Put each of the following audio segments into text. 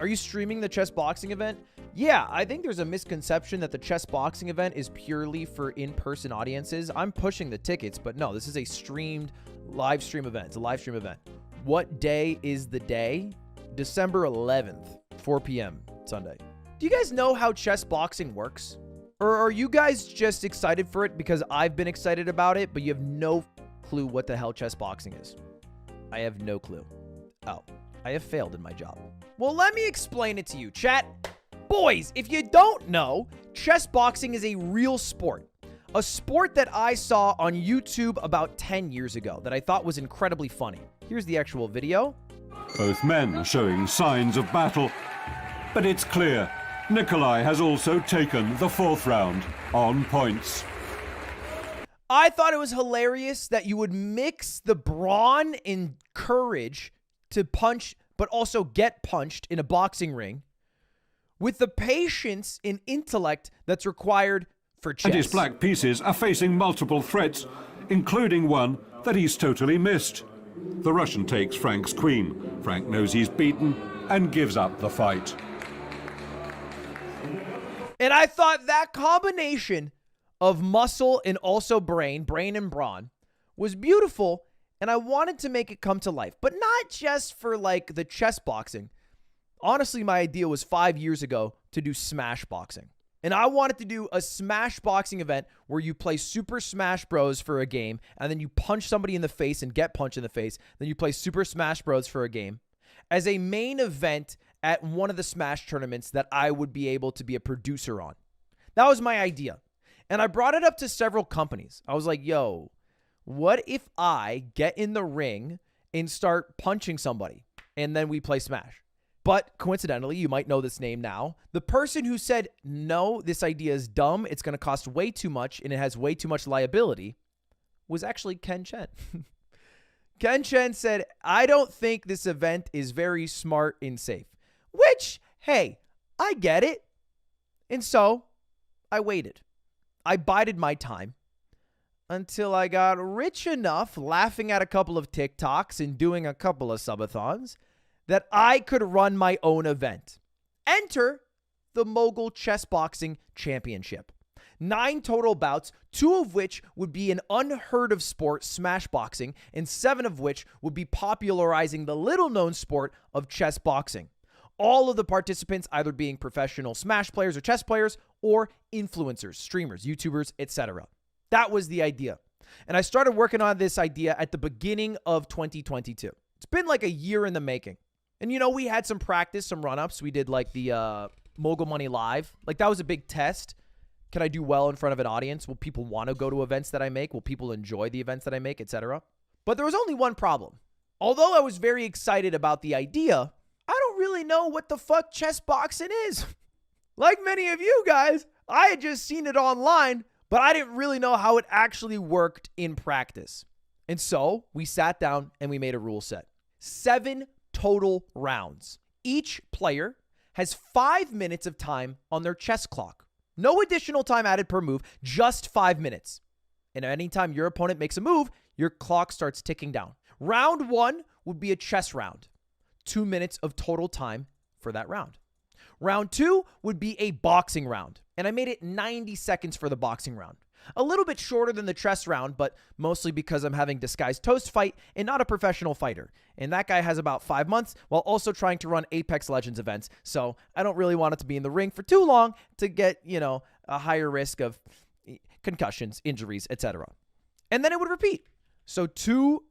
Are you streaming the chess boxing event? Yeah, I think there's a misconception that the chess boxing event is purely for in-person audiences. I'm pushing the tickets, but no, this is a live stream event. It's a live stream event. What day is the day? December 11th, 4 p.m. Sunday. Do you guys know how chess boxing works? Or are you guys just excited for it because I've been excited about it, but you have no clue what the hell chess boxing is? I have no clue. Oh, I have failed in my job. Well, let me explain it to you, chat. Boys, if you don't know, chess boxing is a real sport. A sport that I saw on YouTube about 10 years ago that I thought was incredibly funny. Here's the actual video. Both men showing signs of battle, but it's clear Nikolai has also taken the fourth round on points. I thought it was hilarious that you would mix the brawn and courage to punch, but also get punched in a boxing ring with the patience and intellect that's required for chess. And his black pieces are facing multiple threats, including one that he's totally missed. The Russian takes Frank's queen. Frank knows he's beaten and gives up the fight. And I thought that combination of muscle and also brain and brawn was beautiful, and I wanted to make it come to life, but not just for like the chess boxing. Honestly, my idea was 5 years ago to do Smash Boxing. And I wanted to do a Smash Boxing event where you play Super Smash Bros. For a game, and then you punch somebody in the face and get punched in the face. Then you play Super Smash Bros. For a game as a main event at one of the Smash tournaments that I would be able to be a producer on. That was my idea. And I brought it up to several companies. I was like, yo, what if I get in the ring and start punching somebody and then we play Smash? But coincidentally, you might know this name now. The person who said, no, this idea is dumb, it's going to cost way too much, and it has way too much liability, was actually Ken Chen. Ken Chen said, I don't think this event is very smart and safe. Which, hey, I get it. And so I waited. I bided my time until I got rich enough laughing at a couple of TikToks and doing a couple of subathons that I could run my own event. Enter the Mogul Chess Boxing Championship. 9 total bouts, 2 of which would be an unheard of sport, Smash Boxing, and 7 of which would be popularizing the little-known sport of chess boxing. All of the participants either being professional Smash players or chess players or influencers, streamers, YouTubers, etc. That was the idea. And I started working on this idea at the beginning of 2022. It's been like a year in the making. And, you know, we had some practice, some run-ups. We did like the Mogul Money Live. Like that was a big test. Can I do well in front of an audience? Will people want to go to events that I make? Will people enjoy the events that I make, etc.? But there was only one problem. Although I was very excited about the idea, I don't really know what the fuck chess boxing is. Like many of you guys, I had just seen it online, but I didn't really know how it actually worked in practice. And so we sat down and we made a rule set. 7 total rounds. Each player has 5 minutes of time on their chess clock. No additional time added per move, just 5 minutes. And anytime your opponent makes a move, your clock starts ticking down. Round 1 would be a chess round. 2 minutes of total time for that round. Round 2 would be a boxing round. And I made it 90 seconds for the boxing round. A little bit shorter than the chess round, but mostly because I'm having Disguised Toast fight and not a professional fighter. And that guy has about 5 months while also trying to run Apex Legends events. So I don't really want it to be in the ring for too long to get, you know, a higher risk of concussions, injuries, etc. And then it would repeat. So 2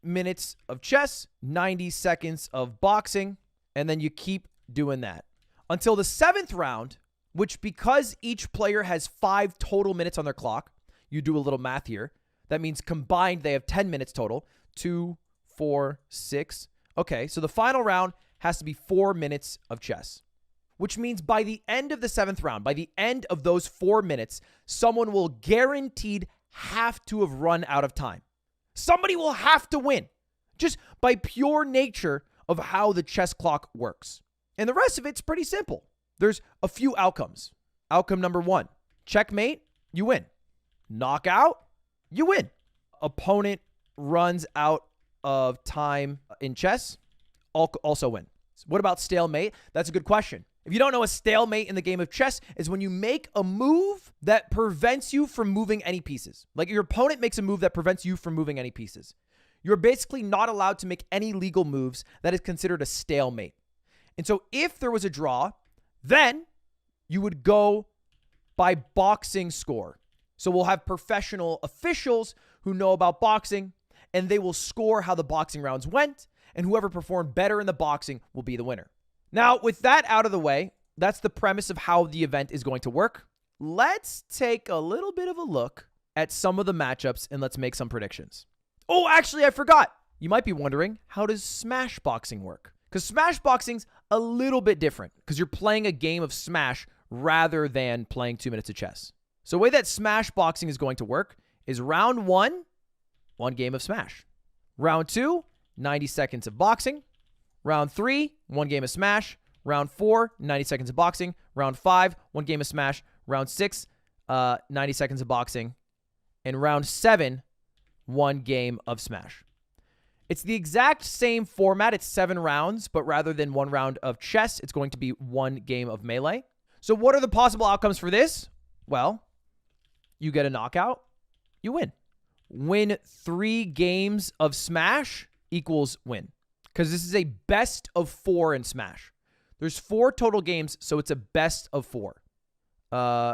minutes of chess, 90 seconds of boxing, and then you keep doing that until the 7th round, which because each player has 5 total minutes on their clock, you do a little math here. That means combined, they have 10 minutes total. 2, 4, 6. Okay, so the final round has to be 4 minutes of chess, which means by the end of the 7th round, by the end of those 4 minutes, someone will guaranteed have to have run out of time. Somebody will have to win just by pure nature of how the chess clock works. And the rest of it's pretty simple. There's a few outcomes. Outcome number 1, checkmate, you win. Knockout, you win. Opponent runs out of time in chess, also win. What about stalemate? That's a good question. If you don't know, a stalemate in the game of chess is when you make a move that prevents you from moving any pieces. Like your opponent makes a move that prevents you from moving any pieces. You're basically not allowed to make any legal moves that is considered a stalemate. And so if there was a draw, then you would go by boxing score. So we'll have professional officials who know about boxing, and they will score how the boxing rounds went, and whoever performed better in the boxing will be the winner. Now, with that out of the way, that's the premise of how the event is going to work. Let's take a little bit of a look at some of the matchups, and let's make some predictions. Oh, actually, I forgot. You might be wondering, how does Smash Boxing work? Because Smash Boxing's a little bit different because you're playing a game of Smash rather than playing 2 minutes of chess. So the way that Smash Boxing is going to work is round 1, 1 game of Smash. Round 2, 90 seconds of boxing. Round 3, 1 game of Smash. Round 4, 90 seconds of boxing. Round 5, 1 game of Smash. Round 6, 90 seconds of boxing. And round 7, 1 game of Smash. It's the exact same format. It's 7 rounds, but rather than 1 round of chess, it's going to be 1 game of Melee. So what are the possible outcomes for this? Well, you get a knockout, you win. Win 3 games of Smash equals win. Because this is a best of 4 in Smash. There's 4 total games, so it's a best of 4.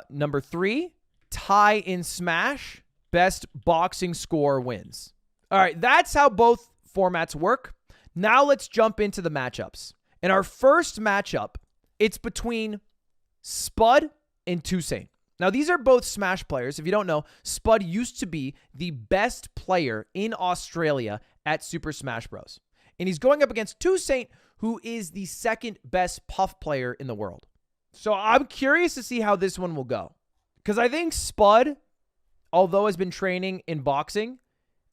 Number 3, tie in Smash, best boxing score wins. All right, that's how both formats work. Now let's jump into the matchups. In our first matchup, it's between Spud and Toussaint. Now, these are both Smash players. If you don't know, Spud used to be the best player in Australia at Super Smash Bros. And he's going up against Toussaint, who is the 2nd best Puff player in the world. So I'm curious to see how this one will go. Because I think Spud, although has been training in boxing,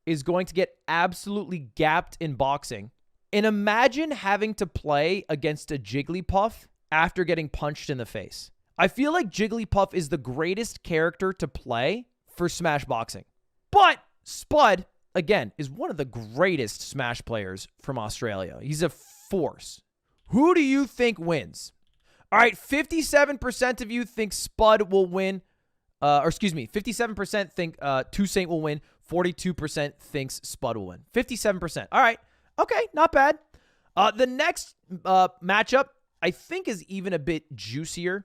is going to get absolutely gapped in boxing. And imagine having to play against a Jigglypuff after getting punched in the face. I feel like Jigglypuff is the greatest character to play for Smash Boxing. But Spud, again, is one of the greatest Smash players from Australia. He's a force. Who do you think wins? All right, 57% of you think Spud will win. 57% think Toussaint will win. 42% thinks Spud will win. 57%. All right. Okay, not bad. The next matchup, I think, is even a bit juicier.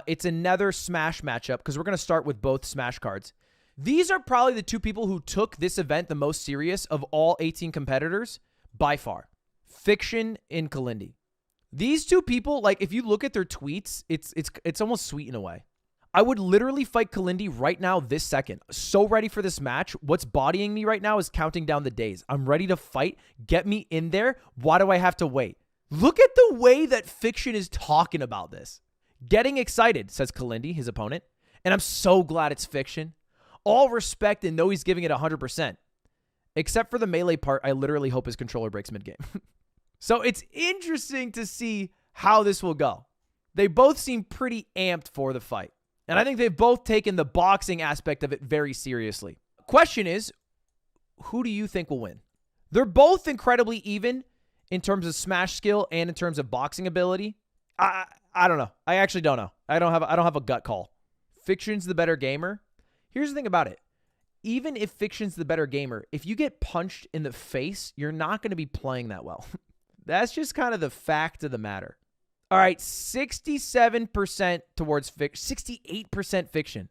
It's another Smash matchup because we're going to start with both Smash cards. These are probably the 2 people who took this event the most serious of all 18 competitors by far. Fiction and Kalindi. These 2 people, like, if you look at their tweets, it's almost sweet in a way. I would literally fight Kalindi right now this second. So ready for this match. What's bodying me right now is counting down the days. I'm ready to fight. Get me in there. Why do I have to wait? Look at the way that Fiction is talking about this. Getting excited, says Kalindi, his opponent. And I'm so glad it's Fiction. All respect and know he's giving it 100%. Except for the melee part, I literally hope his controller breaks mid-game. So it's interesting to see how this will go. They both seem pretty amped for the fight. And I think they've both taken the boxing aspect of it very seriously. Question is, who do you think will win? They're both incredibly even in terms of Smash skill and in terms of boxing ability. I don't know. I actually don't know. I don't have a gut call. Fiction's the better gamer. Here's the thing about it. Even if Fiction's the better gamer, if you get punched in the face, you're not going to be playing that well. That's just kind of the fact of the matter. All right, 67% towards Fiction, 68% Fiction.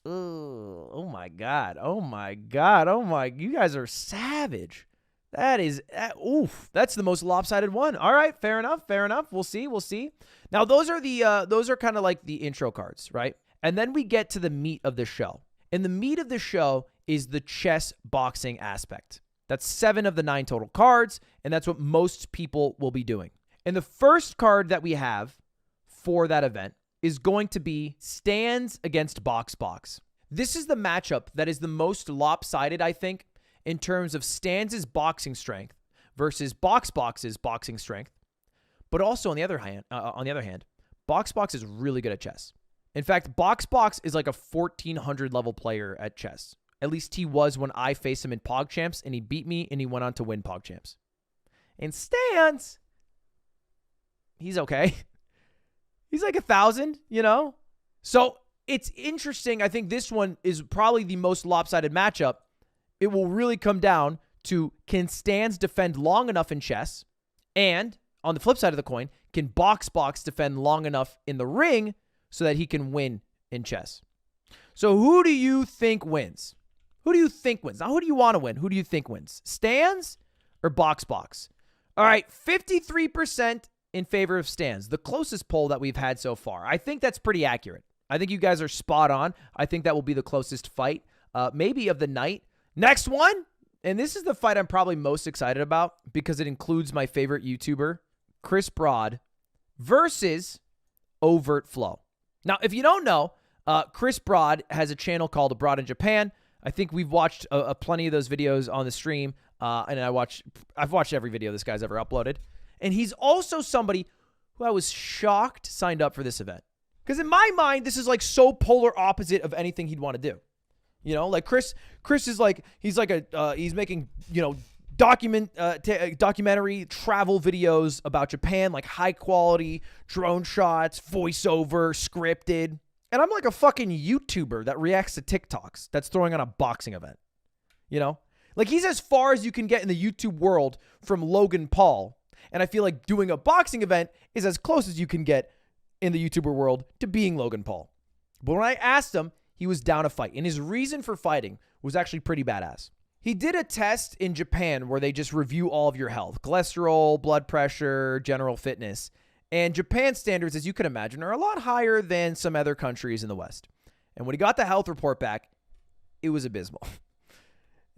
Ooh, oh my God. Oh my God. Oh my, you guys are savage. That is, oof, that's the most lopsided one. All right, fair enough, fair enough. We'll see. Now, those are kind of like the intro cards, right? And then we get to the meat of the show. And the meat of the show is the chess boxing aspect. That's 7 of the 9 total cards, and that's what most people will be doing. And the first card that we have for that event is going to be Stands against Box Box. This is the matchup that is the most lopsided, I think, in terms of Stands' boxing strength versus Box Box's boxing strength. But also on the other hand, Box Box is really good at chess. In fact, Box Box is like a 1400 level player at chess. At least he was when I faced him in PogChamps, and he beat me, and he went on to win PogChamps. And he's okay. He's like 1,000, you know? So it's interesting. I think this one is probably the most lopsided matchup. It will really come down to, can Stans defend long enough in chess? And on the flip side of the coin, can Box defend long enough in the ring so that he can win in chess? So who do you think wins? Who do you think wins? Now, who do you want to win? Who do you think wins? Stans or Box? All right, 53% in favor of Stans, the closest poll that we've had so far. I think that's pretty accurate. I think you guys are spot on. I think that will be the closest fight, maybe of the night. Next one, and this is the fight I'm probably most excited about because it includes my favorite YouTuber, Chris Broad, versus Overt Flow. Now, if you don't know, Chris Broad has a channel called Abroad in Japan. I think we've watched plenty of those videos on the stream, and I've watched every video this guy's ever uploaded. And he's also somebody who I was shocked signed up for this event. Because in my mind, this is like so polar opposite of anything he'd want to do. You know, like Chris is like, he's making, you know, documentary travel videos about Japan, like high quality drone shots, voiceover, scripted. And I'm like a fucking YouTuber that reacts to TikToks that's throwing on a boxing event. You know, like he's as far as you can get in the YouTube world from Logan Paul. And I feel like doing a boxing event is as close as you can get in the YouTuber world to being Logan Paul. But when I asked him, he was down to fight. And his reason for fighting was actually pretty badass. He did a test in Japan where they just review all of your health, cholesterol, blood pressure, general fitness. And Japan standards, as you can imagine, are a lot higher than some other countries in the West. And when he got the health report back, it was abysmal.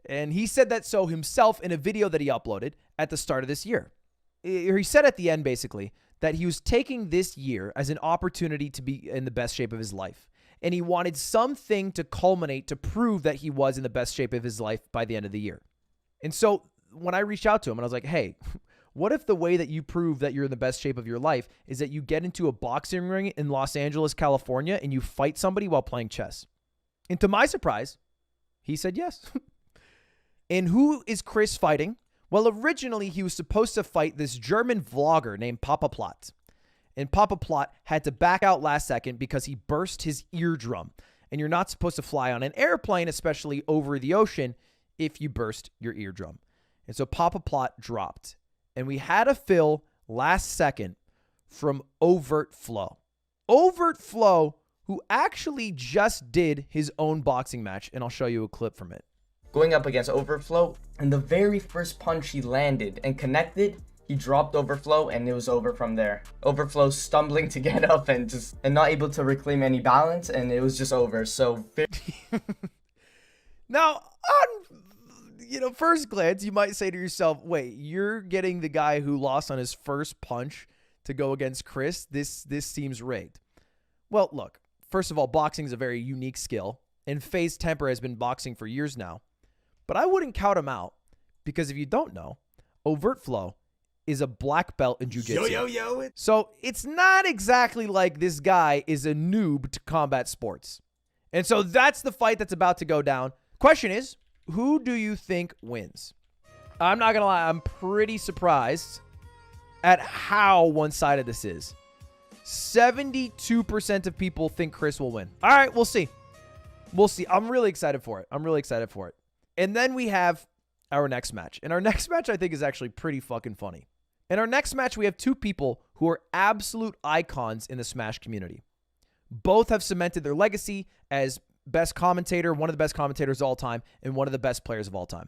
And he said that so himself in a video that he uploaded at the start of this year. He said at the end, basically, that he was taking this year as an opportunity to be in the best shape of his life. And he wanted something to culminate to prove that he was in the best shape of his life by the end of the year. And so when I reached out to him and I was like, hey, what if the way that you prove that you're in the best shape of your life is that you get into a boxing ring in Los Angeles, California, and you fight somebody while playing chess? And to my surprise, he said yes. And who is Chris fighting? Well, originally he was supposed to fight this German vlogger named Papa Plot. And Papa Plot had to back out last second because he burst his eardrum. And you're not supposed to fly on an airplane, especially over the ocean, if you burst your eardrum. And so Papa Plot dropped. And we had a fill last second from Overt Flow. Overt Flow, who actually just did his own boxing match. And I'll show you a clip from it. Going up against Overflow, and the very first punch he landed and connected, he dropped Overflow, and it was over from there. Overflow stumbling to get up and not able to reclaim any balance, and it was just over. So now, on first glance, you might say to yourself, "Wait, you're getting the guy who lost on his first punch to go against Chris? This seems rigged." Well, look. First of all, boxing is a very unique skill, and FaZe Temper has been boxing for years now. But I wouldn't count him out because if you don't know, Overt Flow is a black belt in jiu-jitsu. So it's not exactly like this guy is a noob to combat sports. And so that's the fight that's about to go down. Question is, who do you think wins? I'm not going to lie. I'm pretty surprised at how one-sided this is. 72% of people think Chris will win. All right, we'll see. We'll see. I'm really excited for it. And then we have our next match. And our next match, I think, is actually pretty fucking funny. In our next match, we have two people who are absolute icons in the Smash community. Both have cemented their legacy as best commentator, one of the best commentators of all time, and one of the best players of all time.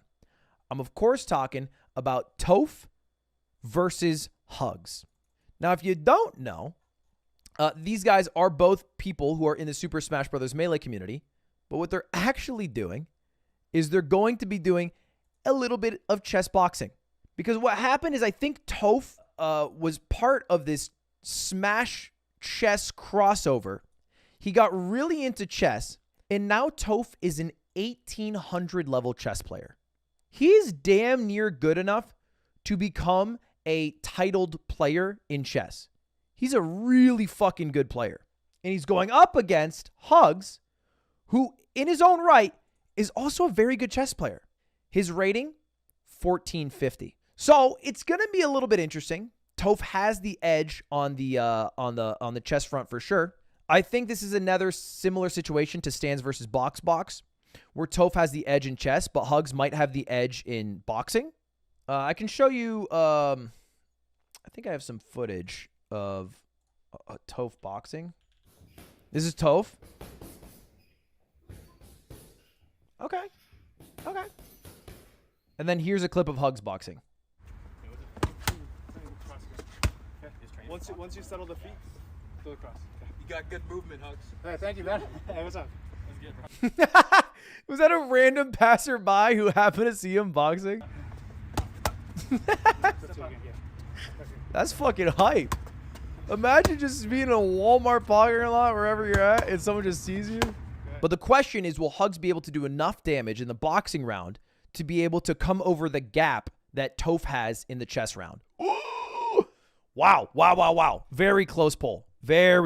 I'm, of course, talking about Toph versus Hugs. Now, if you don't know, these guys are both people who are in the Super Smash Bros. Melee community. But what they're actually doing is they're going to be doing a little bit of chess boxing. Because what happened is I think Toph was part of this Smash chess crossover. He got really into chess, and now Toph is an 1800 level chess player. He is damn near good enough to become a titled player in chess. He's a really fucking good player. And he's going up against Hugs, who in his own right is also a very good chess player. His rating, 1450. So it's going to be a little bit interesting. Toph has the edge on the chest front for sure. I think this is another similar situation to Stance versus Box, where Toph has the edge in chess, but Hugs might have the edge in boxing. I can show you. I think I have some footage of Toph boxing. This is Toph. Okay. And then here's a clip of Hugs boxing. Once you settle the feet, go across. You got good movement, Hugs. Hey, thank you, man. Hey, what's up? Was that a random passerby who happened to see him boxing? That's fucking hype. Imagine just being in a Walmart parking lot wherever you're at and someone just sees you. But the question is, will Hugs be able to do enough damage in the boxing round to be able to come over the gap that Toph has in the chess round? Wow. Very close poll. Hugs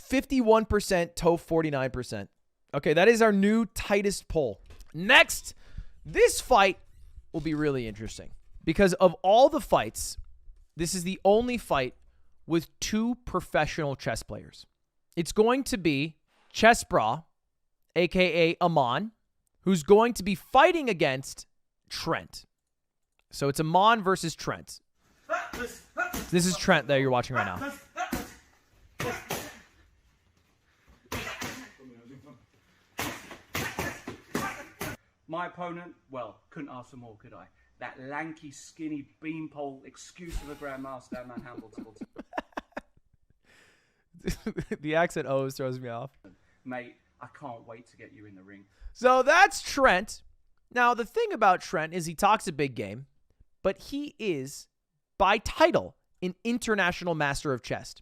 51%, Toph 49%. Okay, that is our new tightest poll. Next, this fight will be really interesting because of all the fights, this is the only fight with 2 professional chess players. It's going to be Chess Bra, aka Amon, who's going to be fighting against Trent. So it's Amon versus Trent. This is Trent that you're watching right now. My opponent, well, couldn't ask for more, could I? That lanky, skinny, beanpole excuse of a grandmaster, that man Hamilton. The accent always throws me off. Mate, I can't wait to get you in the ring. So that's Trent. Now, the thing about Trent is he talks a big game, but he is, by title, an international master of chess.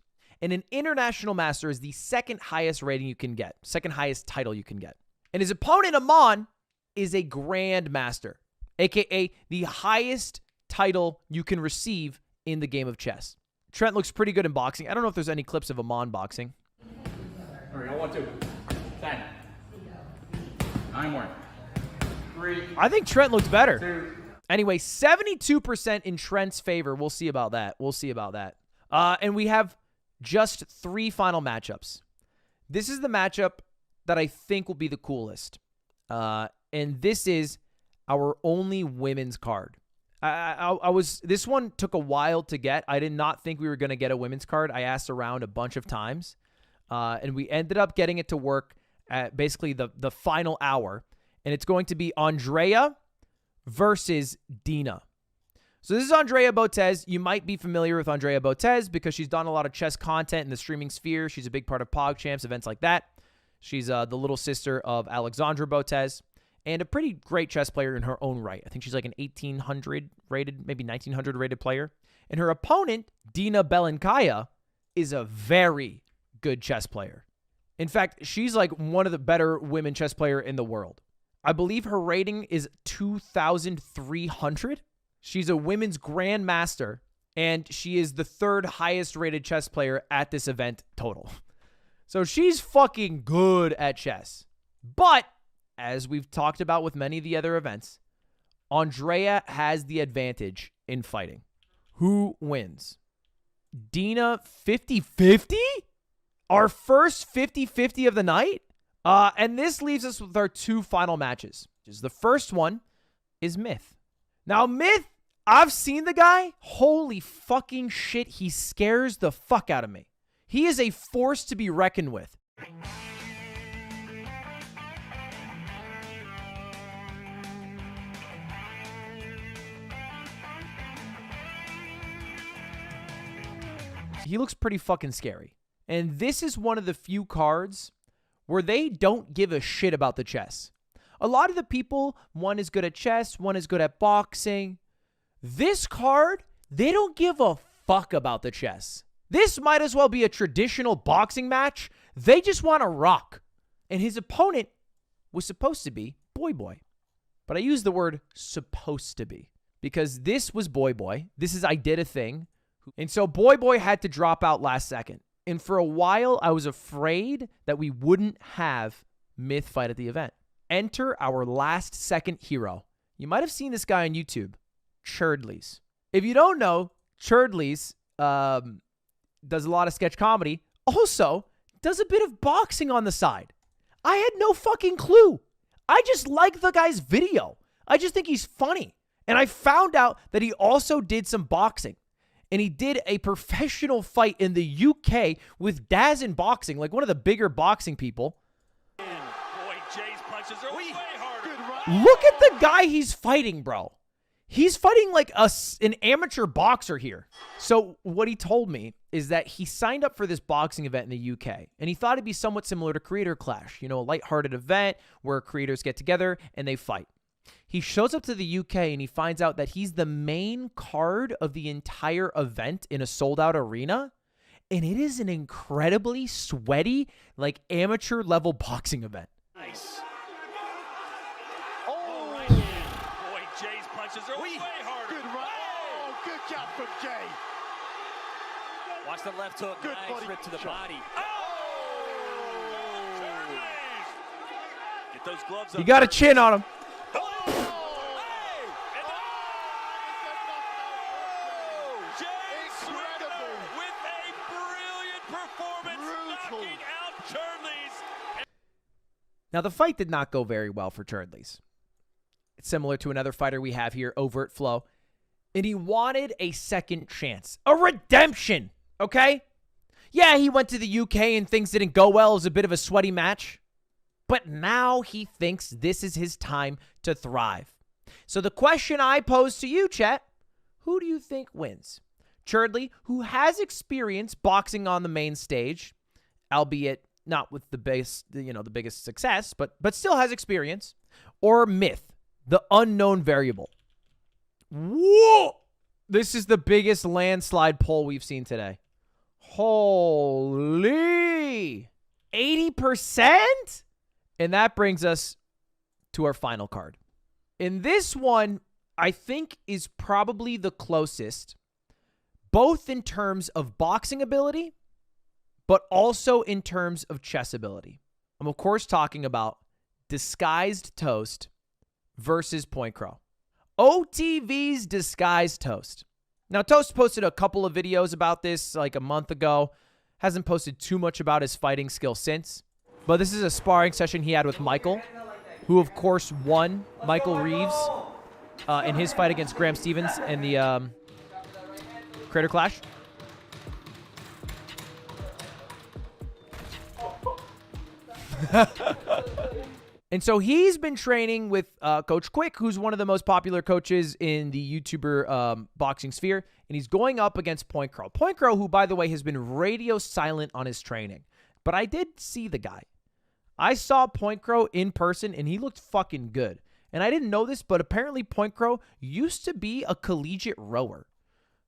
And an international master is the second highest rating you can get, second highest title you can get. And his opponent, Amon, is a Grand Master, aka the highest title you can receive in the game of chess. Trent looks pretty good in boxing. I don't know if there's any clips of Amon boxing. All right, I want 2. 10. 9 more. 3. I think Trent looks better. 2. Anyway, 72% in Trent's favor. We'll see about that. And we have just 3 final matchups. This is the matchup that I think will be the coolest. And this is our only women's card. This one took a while to get. I did not think we were going to get a women's card. I asked around a bunch of times. And we ended up getting it to work at basically the final hour. And it's going to be Andrea versus Dina. So this is Andrea Botez. You might be familiar with Andrea Botez because she's done a lot of chess content in the streaming sphere. She's a big part of PogChamps, events like that. She's the little sister of Alexandra Botez and a pretty great chess player in her own right. I think she's like an 1800 rated, maybe 1900 rated player. And her opponent, Dina Belenkaya, is a very good chess player. In fact, she's like one of the better women chess player in the world. I believe her rating is 2,300. She's a women's grandmaster, and she is the 3rd highest rated chess player at this event total. So she's fucking good at chess. But, as we've talked about with many of the other events, Andrea has the advantage in fighting. Who wins? Dina 50-50? Our first 50-50 of the night? And this leaves us with our 2 final matches. The first one is Myth. Now, Myth, I've seen the guy. Holy fucking shit, he scares the fuck out of me. He is a force to be reckoned with. He looks pretty fucking scary. And this is one of the few cards where they don't give a shit about the chess. A lot of the people, one is good at chess, one is good at boxing. This card, they don't give a fuck about the chess. This might as well be a traditional boxing match. They just want to rock. And his opponent was supposed to be Boy Boy. But I use the word supposed to be because this was Boy Boy. This is I Did a Thing. And so Boy Boy had to drop out last second. And for a while, I was afraid that we wouldn't have Myth fight at the event. Enter our last second hero. You might have seen this guy on YouTube, Churdleys. If you don't know, Churdley's does a lot of sketch comedy. Also does a bit of boxing on the side. I had no fucking clue. I just like the guy's video. I just think he's funny. And I found out that he also did some boxing. And he did a professional fight in the UK with Daz in Boxing, like one of the bigger boxing people. Boy, Jay's punches are way harder. Look at the guy he's fighting, bro. He's fighting like an amateur boxer here. So what he told me is that he signed up for this boxing event in the UK, and he thought it'd be somewhat similar to Creator Clash, you know, a lighthearted event where creators get together and they fight. He shows up to the UK and he finds out that he's the main card of the entire event in a sold-out arena, and it is an incredibly sweaty, like amateur level boxing event. Nice. All right. Boy, Jay's punches are way harder. Good right. Oh, good jab from Jay. Watch the left hook. Good Nice body rip to the shot. body. Oh! Get those gloves up. You got a chin on him. Now, the fight did not go very well for Churdley's. It's similar to another fighter we have here, Overt Flow. And he wanted a second chance. A redemption, okay? Yeah, he went to the UK and things didn't go well. It was a bit of a sweaty match. But now he thinks this is his time to thrive. So the question I pose to you, chat, who do you think wins? Churdley, who has experience boxing on the main stage, albeit not with the biggest success, but still has experience, or Myth, the unknown variable? Whoa! This is the biggest landslide poll we've seen today. Holy! 80%? And that brings us to our final card. And this one, I think, is probably the closest, both in terms of boxing ability, but also in terms of chess ability. I'm, of course, talking about Disguised Toast versus Point Crow. OTV's Disguised Toast. Now, Toast posted a couple of videos about this like a month ago. Hasn't posted too much about his fighting skill since. But this is a sparring session he had with Michael, who, of course, won Michael Reeves in his fight against Graham Stevens in the Creator Clash. And so he's been training with Coach Quick, who's one of the most popular coaches in the YouTuber boxing sphere, and he's going up against Point Crow. Point Crow, who, by the way, has been radio silent on his training. But I did see the guy. I saw Point Crow in person, and he looked fucking good. And I didn't know this, but apparently Point Crow used to be a collegiate rower.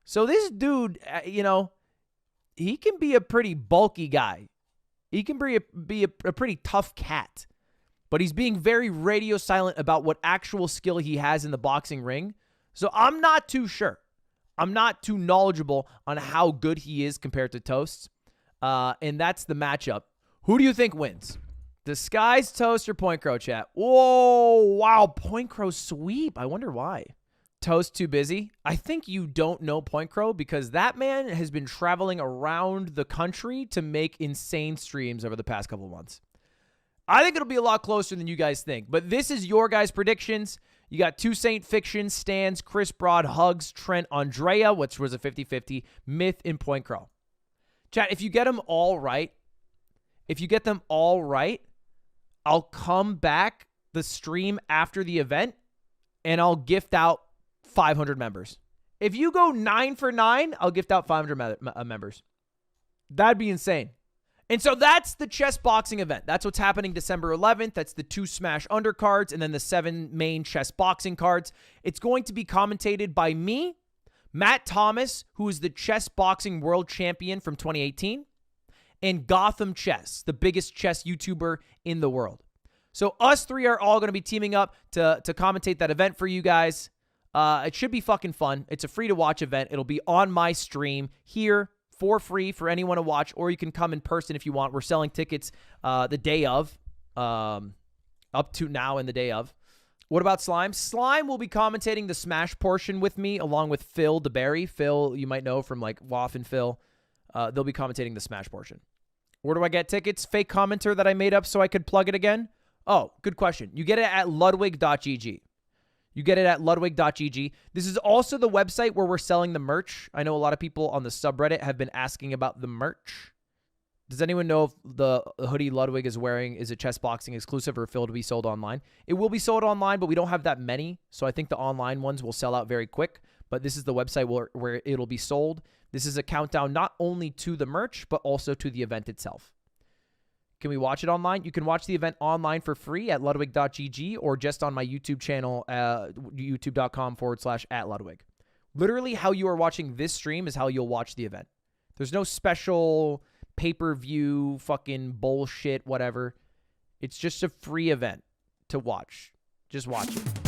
So this dude, he can be a pretty bulky guy. He can be a pretty tough cat. But he's being very radio silent about what actual skill he has in the boxing ring. So I'm not too sure. I'm not too knowledgeable on how good he is compared to Toast. And that's the matchup. Who do you think wins? Disguised Toast or Point Crow, chat? Whoa, wow, Point Crow sweep. I wonder why. Toast too busy? I think you don't know Point Crow because that man has been traveling around the country to make insane streams over the past couple of months. I think it'll be a lot closer than you guys think. But this is your guys' predictions. You got Two Saint Fiction, Stans, Chris Broad, Hugs, Trent, Andrea, which was a 50-50, Myth, and Point Crow. Chat, if you get them all right, I'll come back the stream after the event, and I'll gift out 500 members. If you go 9 for 9, I'll gift out 500 members. That'd be insane. And so that's the chess boxing event. That's what's happening December 11th. That's the 2 Smash undercards and then the 7 main chess boxing cards. It's going to be commentated by me, Matt Thomas, who is the chess boxing world champion from 2018, and Gotham Chess, the biggest chess YouTuber in the world. So us three are all going to be teaming up to commentate that event for you guys. It should be fucking fun. It's a free-to-watch event. It'll be on my stream here for free for anyone to watch, or you can come in person if you want. We're selling tickets the day of, up to now and the day of. What about Slime? Slime will be commentating the Smash portion with me, along with Phil DeBerry. Phil, you might know from like Waff and Phil. They'll be commentating the Smash portion. Where do I get tickets? Fake commenter that I made up so I could plug it again? Oh, good question. You get it at ludwig.gg. You get it at ludwig.gg. This is also the website where we're selling the merch. I know a lot of people on the subreddit have been asking about the merch. Does anyone know if the hoodie Ludwig is wearing is a chess boxing exclusive or if it'll be sold online? It will be sold online, but we don't have that many. So I think the online ones will sell out very quick. But this is the website where it'll be sold. This is a countdown not only to the merch, but also to the event itself. Can we watch it online? You can watch the event online for free at ludwig.gg or just on my YouTube channel, youtube.com/@Ludwig. Literally how you are watching this stream is how you'll watch the event. There's no special pay-per-view fucking bullshit, whatever. It's just a free event to watch. Just watch it.